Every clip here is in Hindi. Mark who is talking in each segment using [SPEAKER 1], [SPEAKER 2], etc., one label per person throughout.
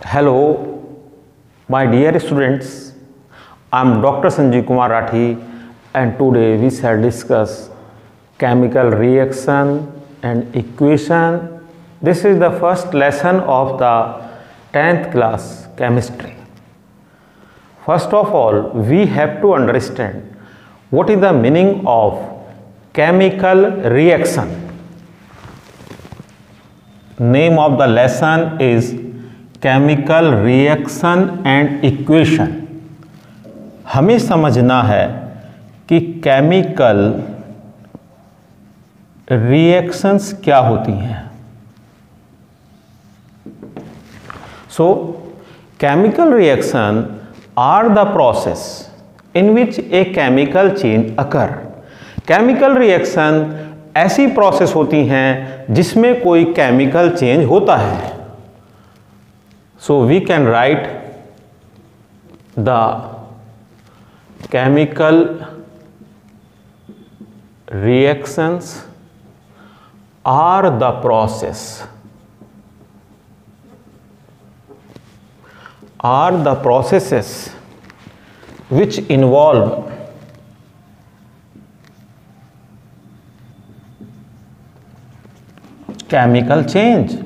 [SPEAKER 1] Hello, my dear students. I am Dr. Sanjeev Kumar Rathi, and today we shall discuss chemical reaction and equation. This is the first lesson of the 10th class chemistry. First of all, we have to understand what is the meaning of chemical reaction. Name of the lesson is chemical reaction and equation. हमें समझना है कि केमिकल रिएक्शंस क्या होती हैं। So chemical reaction are the process in which a chemical change occur. Chemical reaction ऐसी प्रोसेस होती हैं जिसमें कोई केमिकल चेंज होता है। So we can write the chemical reactions are the processes which involve chemical change.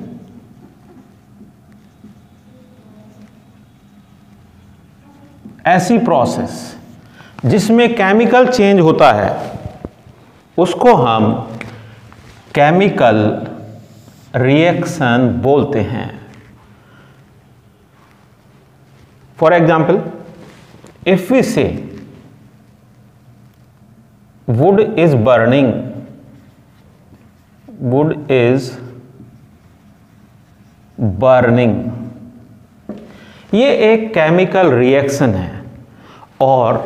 [SPEAKER 1] ऐसी प्रोसेस जिसमें केमिकल चेंज होता है उसको हम केमिकल रिएक्शन बोलते हैं। फॉर एग्जाम्पल, इफ वी से वुड इज बर्निंग, ये एक केमिकल रिएक्शन है और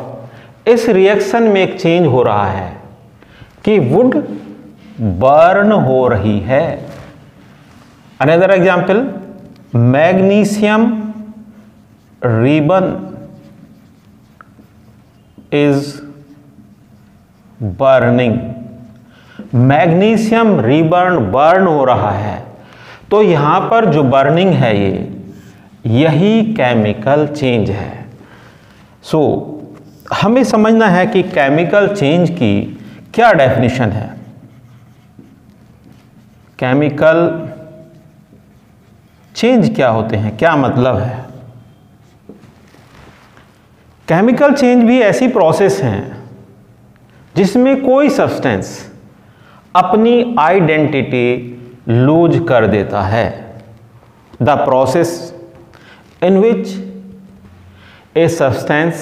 [SPEAKER 1] इस रिएक्शन में एक चेंज हो रहा है कि वुड बर्न हो रही है। Another example, magnesium ribbon is burning. Magnesium ribbon burn हो रहा है, तो यहां पर जो बर्निंग है यही केमिकल चेंज है। सो हमें समझना है कि केमिकल चेंज की क्या डेफिनेशन है। केमिकल चेंज क्या होते हैं, क्या मतलब है। केमिकल चेंज भी ऐसी प्रोसेस हैं जिसमें कोई सब्सटेंस अपनी आइडेंटिटी लूज कर देता है। The process in which a substance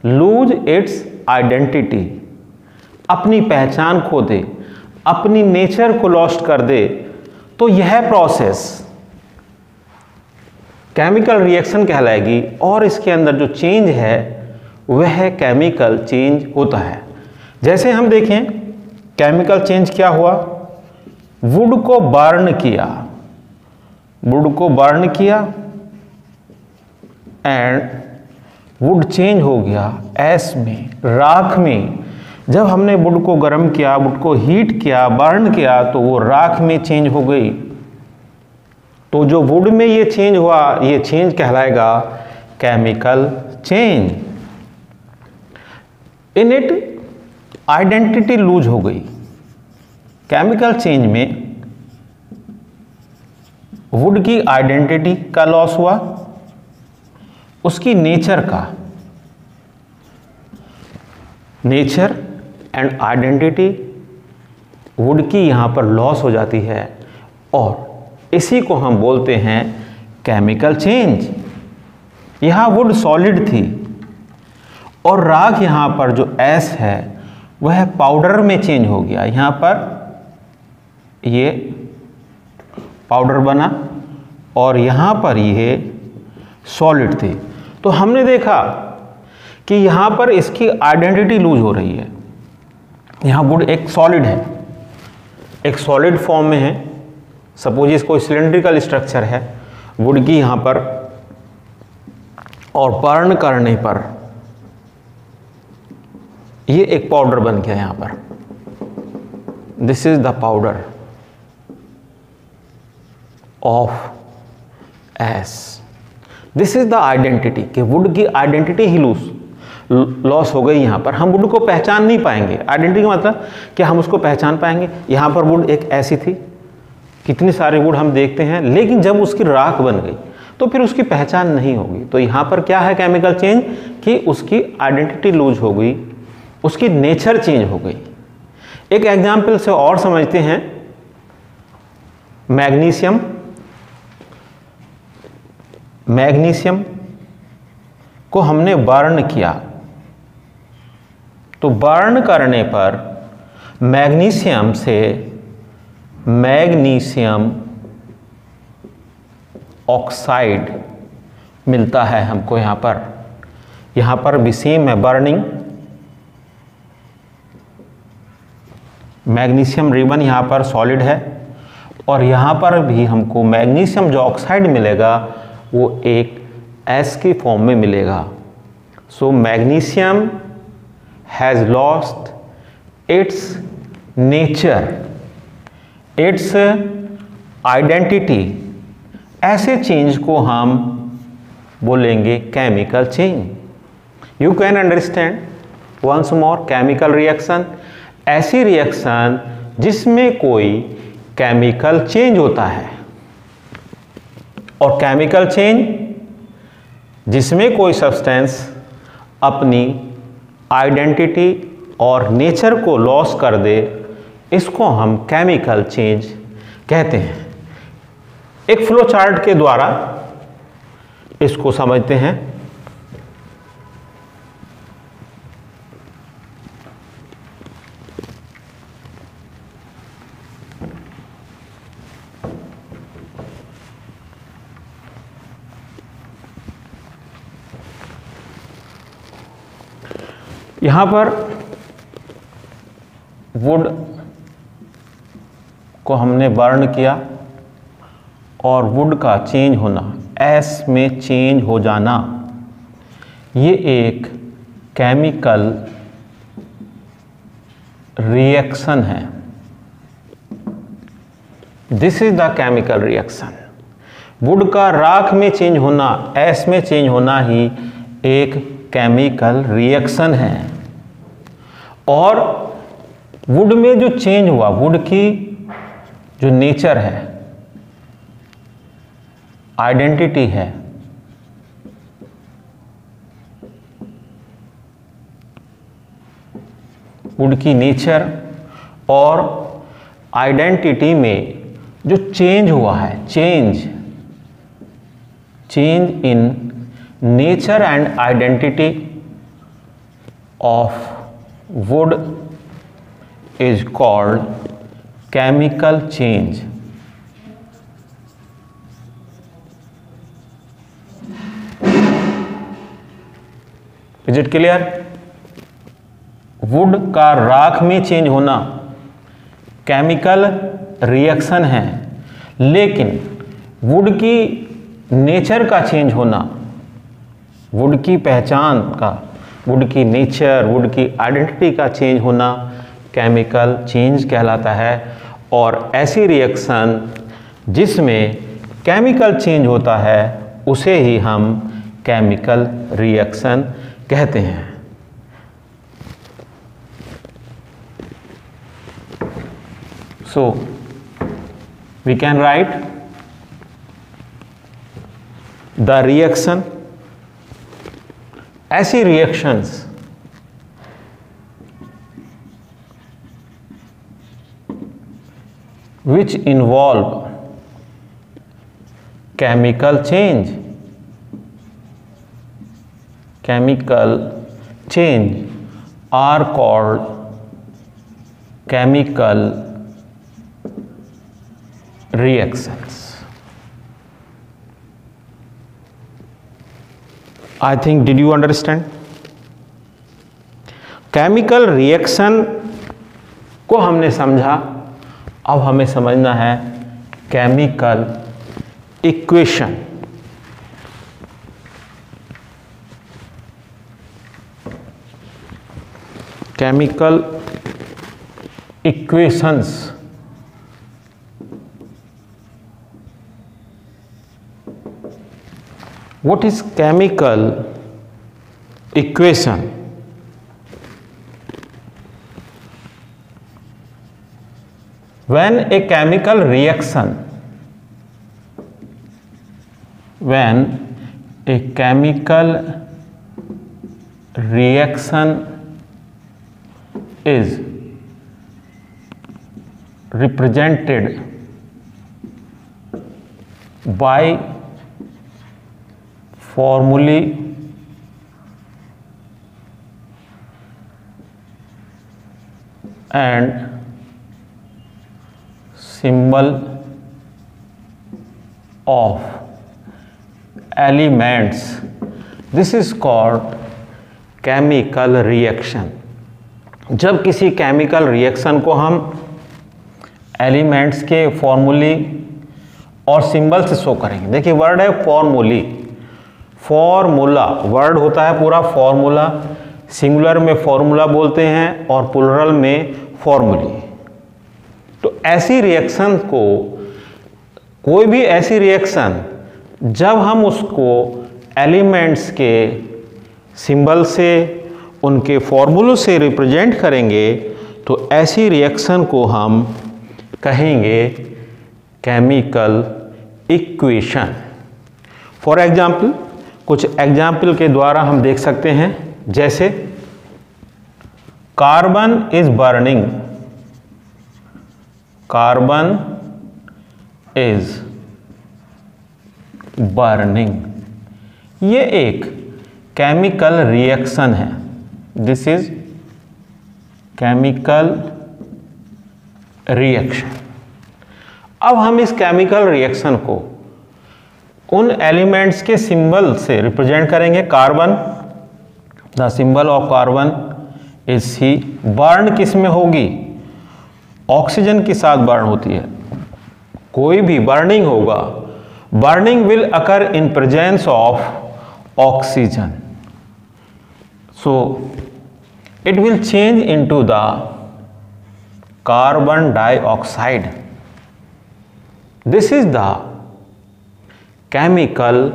[SPEAKER 1] lose its identity, अपनी पहचान खो दे, अपनी नेचर को लॉस्ट कर दे, तो यह प्रोसेस केमिकल रिएक्शन कहलाएगी और इसके अंदर जो चेंज है वह केमिकल चेंज होता है। जैसे हम देखें केमिकल चेंज क्या हुआ, वुड को बर्न किया एंड वुड चेंज हो गया ऐश में, राख में। जब हमने वुड को गर्म किया, वुड को हीट किया, बर्न किया, तो वो राख में चेंज हो गई। तो जो वुड में ये चेंज हुआ, ये चेंज कहलाएगा chemical change. In it identity lose हो गई। केमिकल चेंज में वुड की आइडेंटिटी का लॉस हुआ, उसकी नेचर एंड आइडेंटिटी वुड की यहां पर लॉस हो जाती है और इसी को हम बोलते हैं केमिकल चेंज। यहां वुड सॉलिड थी और राख यहां पर जो ऐश है वह पाउडर में चेंज हो गया। यहां पर ये पाउडर बना और यहां पर ये सॉलिड थी। तो हमने देखा कि यहां पर इसकी आइडेंटिटी लूज हो रही है। यहां वुड एक सॉलिड है, एक सॉलिड फॉर्म में है। सपोज इसको सिलेंड्रिकल स्ट्रक्चर है वुड की यहां पर, और बर्न करने पर ये एक पाउडर बन गया यहां पर। This is the powder of S. This is the identity कि वुड की आइडेंटिटी ही लॉस हो गई। यहाँ पर हम वुड को पहचान नहीं पाएंगे। आइडेंटिटी का मतलब कि हम उसको पहचान पाएंगे। यहाँ पर वुड एक ऐसी थी, कितनी सारे वुड हम देखते हैं, लेकिन जब उसकी राख बन गई तो फिर उसकी पहचान नहीं होगी। तो यहाँ पर क्या है केमिकल चेंज कि उसकी आइडेंटिटी लूज हो गई, उसकी नेचर चेंज हो गई। एक एग्जाम्पल से और समझते हैं। मैग्नीशियम को हमने बर्न किया, तो बर्न करने पर मैग्नीशियम से मैग्नीशियम ऑक्साइड मिलता है हमको। यहाँ पर भी सेम है बर्निंग। मैग्नीशियम रिबन यहाँ पर सॉलिड है और यहाँ पर भी हमको मैग्नीशियम जो ऑक्साइड मिलेगा वो एक एस की फॉर्म में मिलेगा। So magnesium has lost its nature, its identity. ऐसे चेंज को हम बोलेंगे chemical change. You can understand once more, chemical reaction ऐसी रिएक्शन जिसमें कोई केमिकल चेंज होता है, और केमिकल चेंज जिसमें कोई सब्सटेंस अपनी आइडेंटिटी और नेचर को लॉस कर दे, इसको हम केमिकल चेंज कहते हैं। एक फ्लो चार्ट के द्वारा इसको समझते हैं। यहां पर वुड को हमने बर्न किया और वुड का चेंज होना, एस में चेंज हो जाना, ये एक केमिकल रिएक्शन है। This is the chemical reaction. Would का राख में चेंज होना, एस में चेंज होना ही एक केमिकल रिएक्शन है। और वुड में जो चेंज हुआ, वुड की जो नेचर है, आइडेंटिटी है, वुड की नेचर और आइडेंटिटी में जो चेंज हुआ है, change in nature and identity of would is called chemical change. Is it clear? Would का राख में चेंज होना केमिकल रिएक्शन है, लेकिन वुड की नेचर का चेंज होना, वुड की पहचान का, वुड की नेचर, वुड की आइडेंटिटी का चेंज होना केमिकल चेंज कहलाता है। और ऐसी रिएक्शन जिसमें केमिकल चेंज होता है उसे ही हम केमिकल रिएक्शन कहते हैं। So we can write the reaction, ऐसी reactions which involve chemical change are called chemical reactions. I think, did you understand? Chemical reaction को हमने समझा, अब हमें समझना है chemical equation. Chemical equations What is chemical equation? When a chemical reaction is represented by formulae and symbol of elements, this is called chemical reaction. जब किसी केमिकल रिएक्शन को हम एलिमेंट्स के फॉर्मूले और सिंबल से शो करेंगे। देखिए वर्ड है फॉर्मूली, फॉर्मूला वर्ड होता है पूरा, फॉर्मूला सिंगुलर में फॉर्मूला बोलते हैं और प्लुरल में फॉर्मूली। तो ऐसी रिएक्शन को, कोई भी ऐसी रिएक्शन जब हम उसको एलिमेंट्स के सिंबल से, उनके फॉर्मूलों से रिप्रेजेंट करेंगे तो ऐसी रिएक्शन को हम कहेंगे केमिकल इक्वेशन। फॉर एग्जाम्पल, कुछ एग्जाम्पल के द्वारा हम देख सकते हैं, जैसे carbon is burning, carbon is burning, ये एक केमिकल रिएक्शन है। This is chemical reaction. अब हम इस केमिकल रिएक्शन को उन एलिमेंट्स के सिंबल से रिप्रेजेंट करेंगे। Carbon, the symbol of carbon is C. Burn किस में होगी? ऑक्सीजन के साथ बर्न होती है। कोई भी बर्निंग होगा, burning will occur in presence of oxygen, so it will change into the carbon dioxide. This is the chemical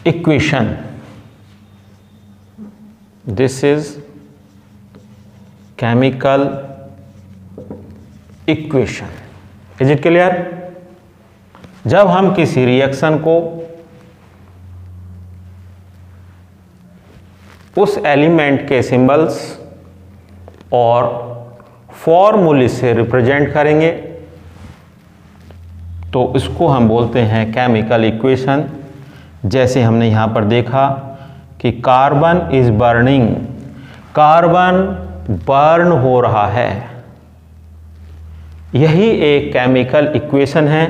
[SPEAKER 1] equation. This is chemical equation. Is it clear? जब हम किसी रिएक्शन को उस एलिमेंट के सिंबल्स और फॉर्मूले से रिप्रेजेंट करेंगे तो इसको हम बोलते हैं केमिकल इक्वेशन। जैसे हमने यहाँ पर देखा कि carbon is burning, carbon burn हो रहा है, यही एक केमिकल इक्वेशन है।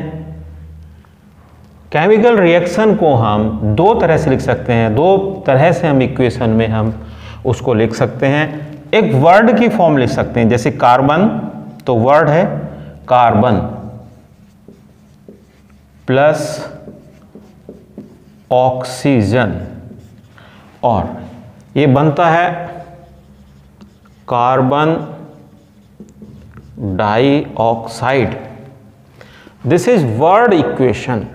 [SPEAKER 1] केमिकल रिएक्शन को हम दो तरह से लिख सकते हैं, दो तरह से हम इक्वेशन में हम उसको लिख सकते हैं। एक वर्ड की फॉर्म लिख सकते हैं, जैसे कार्बन, तो वर्ड है कार्बन प्लस ऑक्सीजन, और ये बनता है carbon dioxide. This is word equation.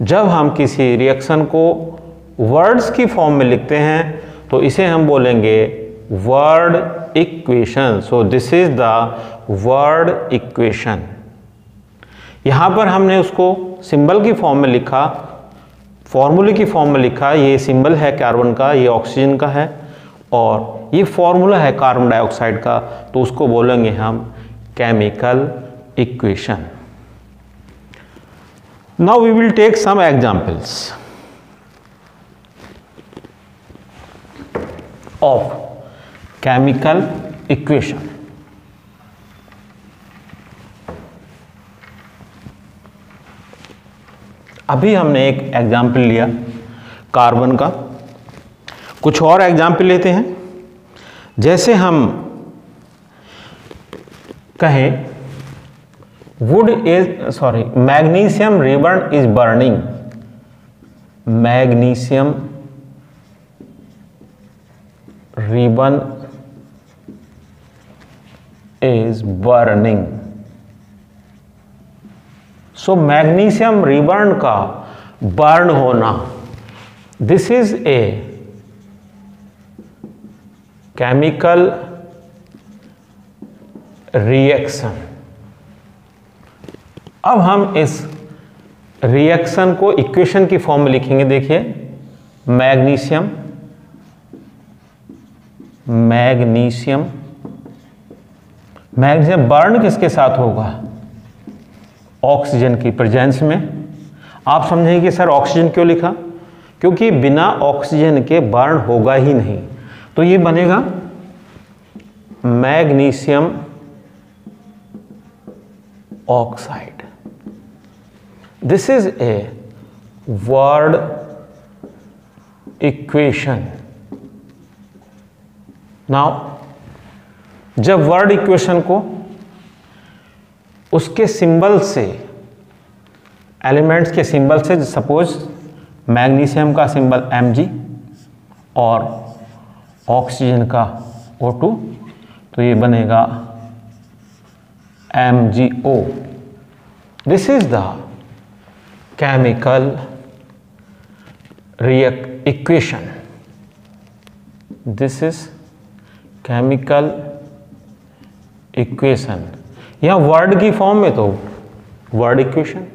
[SPEAKER 1] जब हम किसी रिएक्शन को वर्ड्स की फॉर्म में लिखते हैं तो इसे हम बोलेंगे word equation. So this is the word equation. यहाँ पर हमने उसको सिंबल की फॉर्म में लिखा, फॉर्मूले की फॉर्म में लिखा। ये सिंबल है कार्बन का, ये ऑक्सीजन का है, और ये फॉर्मूला है कार्बन डाइऑक्साइड का, तो उसको बोलेंगे हम chemical equation. Now we will take some examples of chemical equation. अभी हमने एक एग्जाम्पल लिया कार्बन का, कुछ और एग्जाम्पल लेते हैं। जैसे हम कहें magnesium ribbon is burning, magnesium ribbon is burning. So magnesium ribbon का बर्न होना, this is a chemical reaction. अब हम इस रिएक्शन को इक्वेशन की फॉर्म में लिखेंगे। देखिए, मैग्नीशियम बर्न किसके साथ होगा? ऑक्सीजन की प्रेजेंस में। आप समझेंगे कि सर ऑक्सीजन क्यों लिखा? क्योंकि बिना ऑक्सीजन के बर्न होगा ही नहीं। तो ये बनेगा magnesium oxide. This is a word equation. Now जब वर्ड इक्वेशन को उसके सिंबल से, एलिमेंट्स के सिंबल से, सपोज मैग्नीशियम का सिंबल Mg और ऑक्सीजन का O2, तो ये बनेगा MgO। This is the chemical equation. This is chemical equation. यहाँ वर्ड की फॉर्म में तो वर्ड इक्वेशन,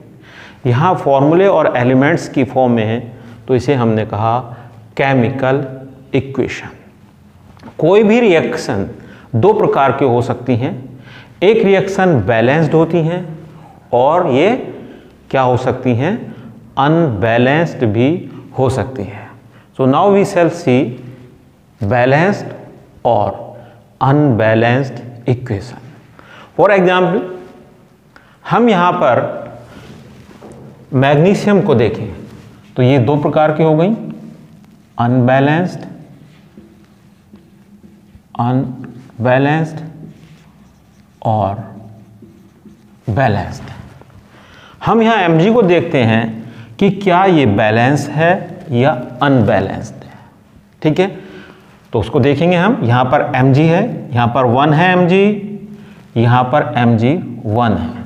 [SPEAKER 1] यहाँ फॉर्मूले और एलिमेंट्स की फॉर्म में है, तो इसे हमने कहा केमिकल इक्वेशन। कोई भी रिएक्शन दो प्रकार के हो सकती हैं। एक रिएक्शन बैलेंस्ड होती हैं और ये क्या हो सकती हैं? अनबैलेंस्ड भी हो सकती है। So now we shall see balanced और अनबैलेंस्ड इक्वेशन। फॉर एग्जाम्पल, हम यहाँ पर मैग्नीशियम को देखें तो ये दो प्रकार की हो गई, अनबैलेंस्ड और बैलेंस्ड। हम यहाँ Mg को देखते हैं कि क्या ये बैलेंस है या अनबैलेंस्ड है। ठीक है, तो उसको देखेंगे हम। यहाँ पर Mg है, यहाँ पर 1 है Mg, यहाँ पर Mg 1 है,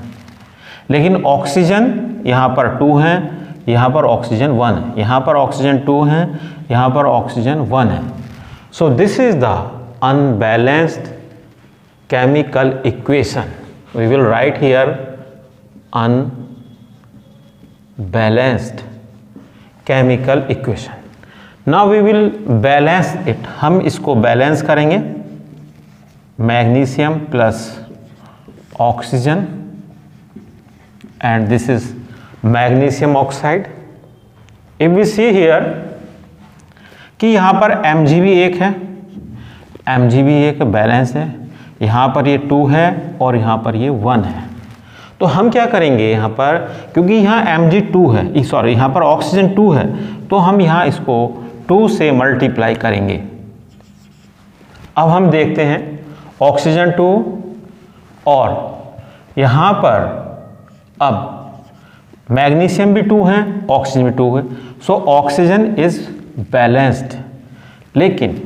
[SPEAKER 1] लेकिन ऑक्सीजन यहाँ पर 2 है, यहाँ पर ऑक्सीजन 1 है, यहाँ पर ऑक्सीजन 2 है, यहाँ पर ऑक्सीजन 1 है। So this is the unbalanced chemical equation. We will write here unbalanced chemical equation. Now we will balance it. हम इसको बैलेंस करेंगे। Magnesium plus oxygen and this is magnesium oxide. If we see here कि यहाँ पर Mg भी एक है, Mg भी एक बैलेंस है, यहाँ पर ये 2 है और यहाँ पर ये 1 है। तो हम क्या करेंगे यहाँ पर, क्योंकि यहाँ Mg 2 है, सॉरी यहाँ पर ऑक्सीजन 2 है, तो हम यहाँ इसको 2 से मल्टीप्लाई करेंगे। अब हम देखते हैं ऑक्सीजन 2 और यहाँ पर अब मैग्नीशियम भी 2 है, ऑक्सीजन भी 2 है। So oxygen is balanced. लेकिन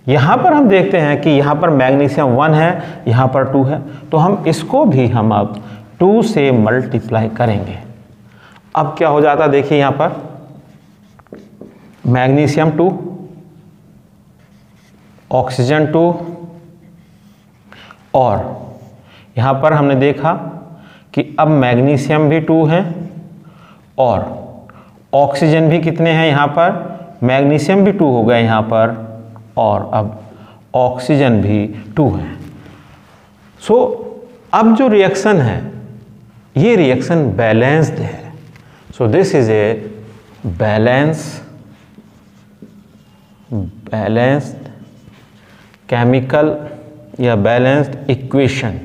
[SPEAKER 1] यहाँ पर हम देखते हैं कि यहाँ पर मैग्नीशियम 1 है, यहाँ पर 2 है, तो हम इसको भी हम अब 2 से मल्टीप्लाई करेंगे। अब क्या हो जाता, देखिए यहाँ पर मैग्नीशियम 2, ऑक्सीजन 2 और यहाँ पर हमने देखा कि अब मैग्नीशियम भी 2 है और ऑक्सीजन भी कितने हैं यहाँ पर, मैग्नीशियम भी 2 हो गया यहाँ पर और अब ऑक्सीजन भी 2 है। सो अब जो रिएक्शन है ये रिएक्शन बैलेंस्ड है। So this is a balanced chemical या बैलेंस्ड इक्वेशन।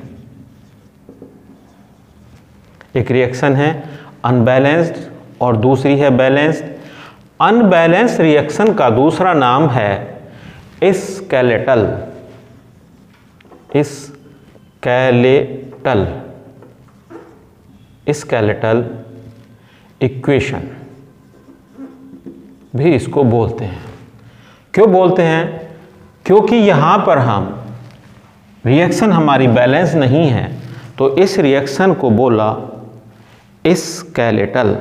[SPEAKER 1] एक रिएक्शन है अनबैलेंस्ड और दूसरी है बैलेंस्ड। अनबैलेंस्ड रिएक्शन का दूसरा नाम है स्केलेटल इक्वेशन भी इसको बोलते हैं। क्यों बोलते हैं? क्योंकि यहाँ पर हम रिएक्शन हमारी बैलेंस नहीं है, तो इस रिएक्शन को बोला skeletal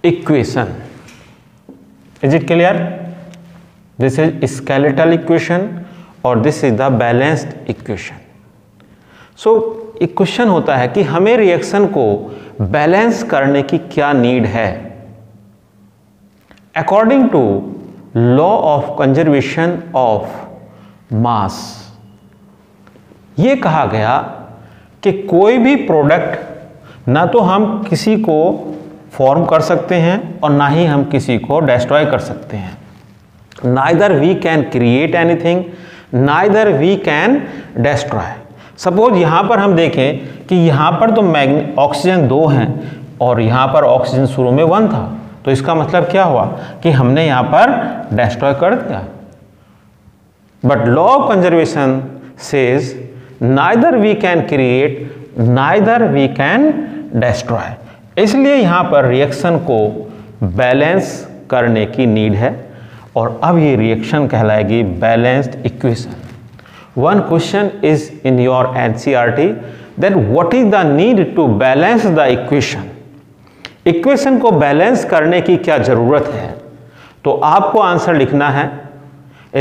[SPEAKER 1] equation. Is it clear? This is skeletal equation और this is the balanced equation. So equation होता है कि हमें रिएक्शन को बैलेंस करने की क्या नीड है. According to law of conservation of mass, ये कहा गया कि कोई भी प्रोडक्ट ना तो हम किसी को फॉर्म कर सकते हैं और ना ही हम किसी को डिस्ट्रॉय कर सकते हैं. Neither we can create anything, neither we can destroy. Suppose यहाँ पर हम देखें कि यहाँ पर तो ऑक्सीजन 2 हैं और यहाँ पर ऑक्सीजन शुरू में 1 था, तो इसका मतलब क्या हुआ कि हमने यहाँ पर डिस्ट्रॉय कर दिया. But law of conservation says neither we can create neither we can destroy. इसलिए यहाँ पर रिएक्शन को बैलेंस करने की नीड है और अब ये रिएक्शन कहलाएगी balanced equation. One question is in your NCERT, then what is the need to balance the equation? Equation को बैलेंस करने की क्या ज़रूरत है? तो आपको आंसर लिखना है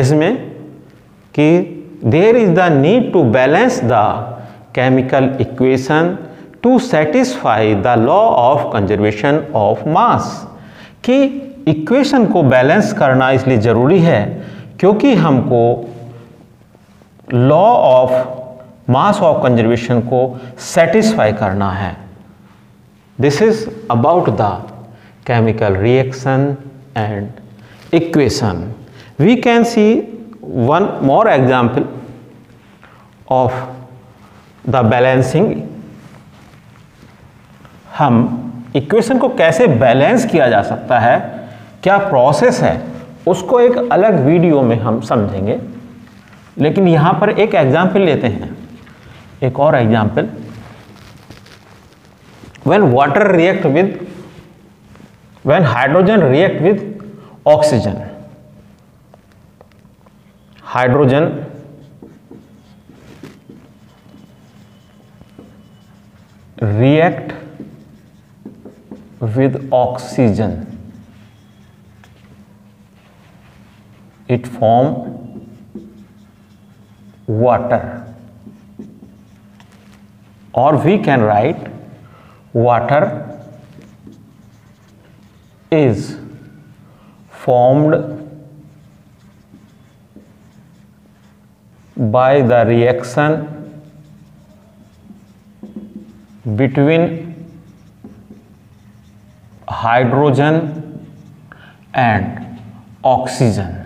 [SPEAKER 1] इसमें कि there is the need to balance the chemical equation to satisfy the law of conservation of mass. कि इक्वेशन को बैलेंस करना इसलिए ज़रूरी है क्योंकि हमको law of mass of conservation को सेटिस्फाई करना है. This is about the chemical reaction and equation. We can see one more example of the balancing. हम इक्वेशन को कैसे बैलेंस किया जा सकता है, क्या प्रोसेस है, उसको एक अलग वीडियो में हम समझेंगे. लेकिन यहाँ पर एक एग्जाम्पल लेते हैं, एक और example. When water react with when hydrogen react with oxygen, hydrogen react with oxygen, it form water, or we can write water is formed by the reaction between hydrogen and oxygen.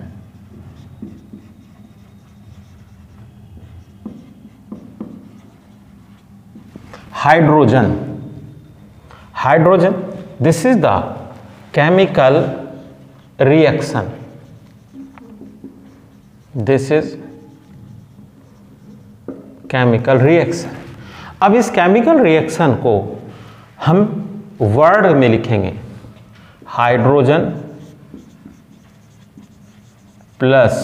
[SPEAKER 1] Hydrogen, this is the chemical reaction. This is chemical reaction. अब इस chemical reaction को हम वर्ड में लिखेंगे. Hydrogen plus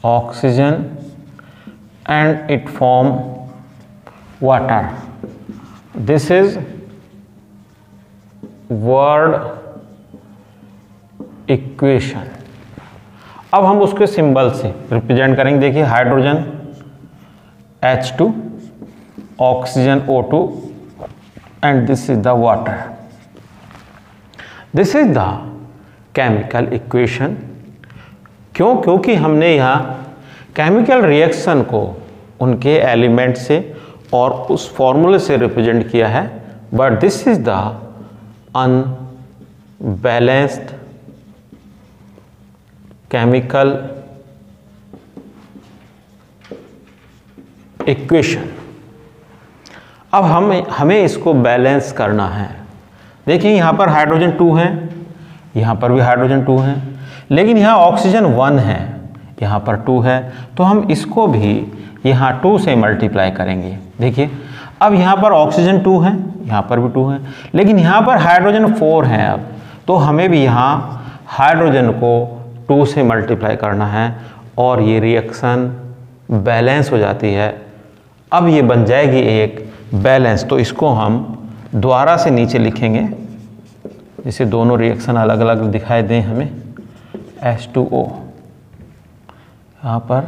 [SPEAKER 1] oxygen and it form water. This is word equation. अब हम उसके सिंबल से रिप्रेजेंट करेंगे. देखिए hydrogen H2, oxygen O2 and this is the water. This is the chemical equation. क्यों? क्योंकि हमने यहाँ केमिकल रिएक्शन को उनके एलिमेंट से और उस फॉर्मूले से रिप्रेजेंट किया है. But this is the unbalanced chemical equation. अब हमें इसको बैलेंस करना है. देखिए यहाँ पर हाइड्रोजन 2 है, यहाँ पर भी हाइड्रोजन 2 है, लेकिन यहाँ ऑक्सीजन 1 है, यहाँ पर 2 है, तो हम इसको भी यहाँ 2 से मल्टीप्लाई करेंगे. देखिए अब यहाँ पर ऑक्सीजन 2 है, यहाँ पर भी 2 है, लेकिन यहाँ पर हाइड्रोजन 4 है. अब तो हमें भी यहाँ हाइड्रोजन को 2 से मल्टीप्लाई करना है और ये रिएक्शन बैलेंस हो जाती है. अब ये बन जाएगी एक बैलेंस। तो इसको हम दोबारा से नीचे लिखेंगे, जिससे दोनों रिएक्शन अलग अलग दिखाई दें हमें। H2O यहाँ पर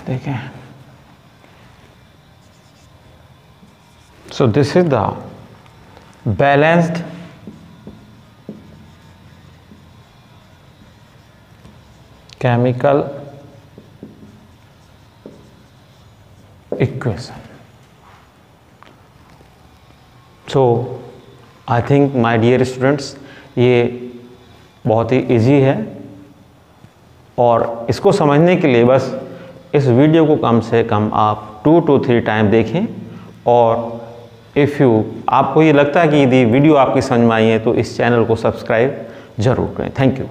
[SPEAKER 1] देखें। So this is the balanced chemical equation. So I think my dear students, ये बहुत ही इजी है और इसको समझने के लिए बस इस वीडियो को कम से कम आप 2 to 3 टाइम देखें। और आपको ये लगता है कि यदि वीडियो आपकी समझ में आई है तो इस चैनल को सब्सक्राइब जरूर करें। Thank you.